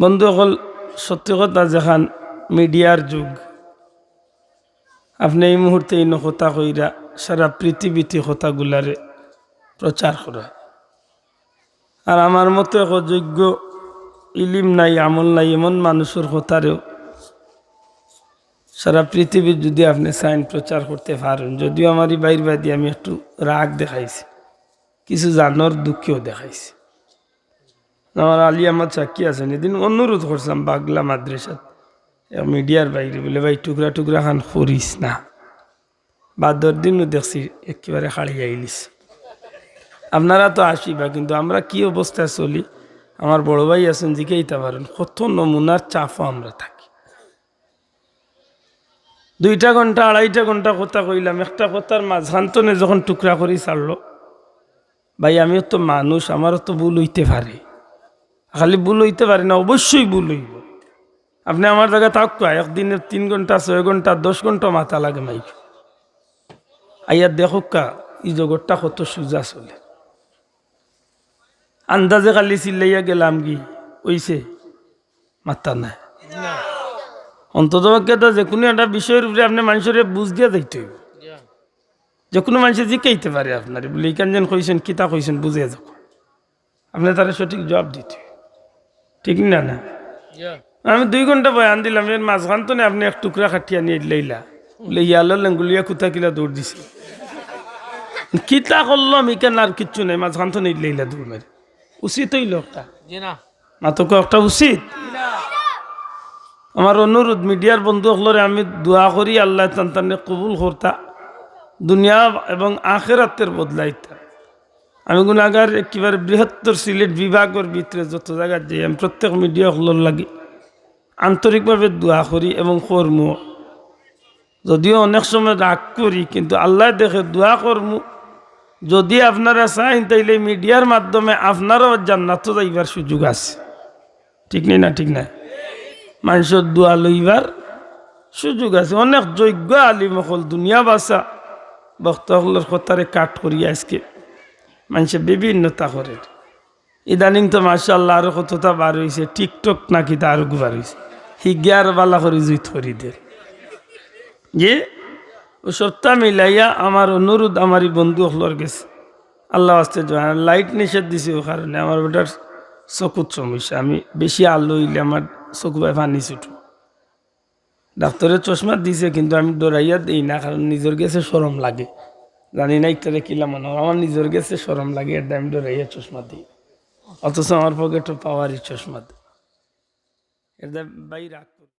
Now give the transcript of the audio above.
বন্ধুসকল, সত্যি কথা যেখান মিডিয়ার যুগ, আপনি এই মুহূর্তে এই কথা কইরা সারা পৃথিবীতে কথাগুলারে প্রচার করা। আর আমার মতো এক যোগ্য ইলিম নাই, আমল নাই এমন মানুষের কথারেও সারা পৃথিবীর যদি আপনি সাইন প্রচার করতে পারেন, যদিও আমারই বাইর বাদি আমি একটু রাগ দেখাইছি, কিছু জানোর দুঃখেও দেখাইছি। আমার আলী আহমদ সাক্ষী আছেন, এদিন অনুরোধ করছিলাম বাগলা মাদ্রাসাত মিডিয়ার বাইরে, বলে ভাই টুকরা টুকরা খান করিস না। বাদর দিনও দেখছি একেবারে হারিয়ে আইলিস। আপনারা তো আসিবা, কিন্তু আমরা কি অবস্থায় চলি আমার বড় ভাই আছেন, জিজ্ঞাইতে পারেন কত নমুনার চাপও আমরা থাকি। 2 ঘন্টা 2.5 ঘন্টা কথা কইলাম, একটা কথার মাঝখান্তনে যখন টুকরা করি ছাড়লো, ভাই আমিও তো মানুষ, আমারও তো ভুল হইতে পারে। খালি ভুল হইতে পারে না, অবশ্যই ভুল হইব। আপনি আমার জায়গায় থাকতো, একদিনে 3 ঘন্টা 6 ঘন্টা 10 ঘন্টা মাথা লাগে মাইক আইয়া দেখো কা এই জগৎটা কত সোজা চলে। আন্দাজে খালি চিল্লাইয়া গেলাম কি ওইছে মাথা নাই। অন্তত যে কোনো একটা বিষয়ের উপরে আপনি মানুষের বুঝ দিয়া যাইতে হইব। যে কোনো মানুষে জিকাইতে পারে আপনার বলে এইখান যেন কইছেন কিতা কইছেন বুঝে যাক, আপনি তারা সঠিক জবাব দিতে, ঠিক না? না আমি 2 ঘন্টা বয়ান দিলাম, এর মাঝখান তো আপনি এক টুকরা খাটিয়া নিয়ে লইলা বলে ইয়ালো লেঙ্গুলিয়া কুতা কিলা দৌড় দিছে। কিতা করলাম ইকেন আর কিচ্ছু নেই, মাঝখান তো নিয়ে লইলা দৌড় মেরে। উচিত হইল একটা মাতক একটা উচিত। আমার অনুরোধ মিডিয়ার বন্ধু হলরে আমি দোয়া করি আল্লাহ তান্তানে কবুল করতা, দুনিয়া এবং আখেরাতের বদলাইতা। আমি গুণাগার একেবারে বৃহত্তর সিলেট বিভাগের ভিতরে যত জায়গায় যাই, আমি প্রত্যেক মিডিয়া হলর লাগে আন্তরিকভাবে দোয়া করি এবং কর্ম, যদিও অনেক সময় রাগ করি, কিন্তু আল্লাহ দেখে দোয়া কর্ম। যদি আপনারা চান তাইলে মিডিয়ার মাধ্যমে আপনারাও জান্নাত যাইবার সুযোগ আছে, ঠিক নেই না? ঠিক না? মানুষের দোয়া লইবার সুযোগ আছে। অনেক যোগ্য আলিম হল দুনিয়া বাসা বক্তগুলোর কথারে কাট করি আজকে মানুষের বিভিন্নতা করে। ইদানিং তো মাশাআল্লাহ আরো কতটা বার হয়েছে, টিকটক নাকি তা আরো বার হয়েছে, হিগে আর বালা করে জুইত করি দে যে ও সপ্তাহ মিলাইয়া আমার অনুরোধ আমারই বন্ধু হলর গেছে, আল্লাহ আসতে লাইট নিষেধ দিছে, ও কারণে আমার ওটার চকুত সমস্যা, আমি বেশি আলো হইলে আমার চকু পায় পানি ছুটু। ডাক্তারের চশমা দিছে, কিন্তু আমি ডরাইয়া দিই না, কারণ নিজের গেছে সরম লাগে। জানি না ইত্যাদি কিলাম আমার নিজের গেছে সরম লাগে, এটা আমি ডরাইয়া চশমা দিই। অথচ আমার পকেটে পাওয়ারই চশমা দেয়, এটা বাইরে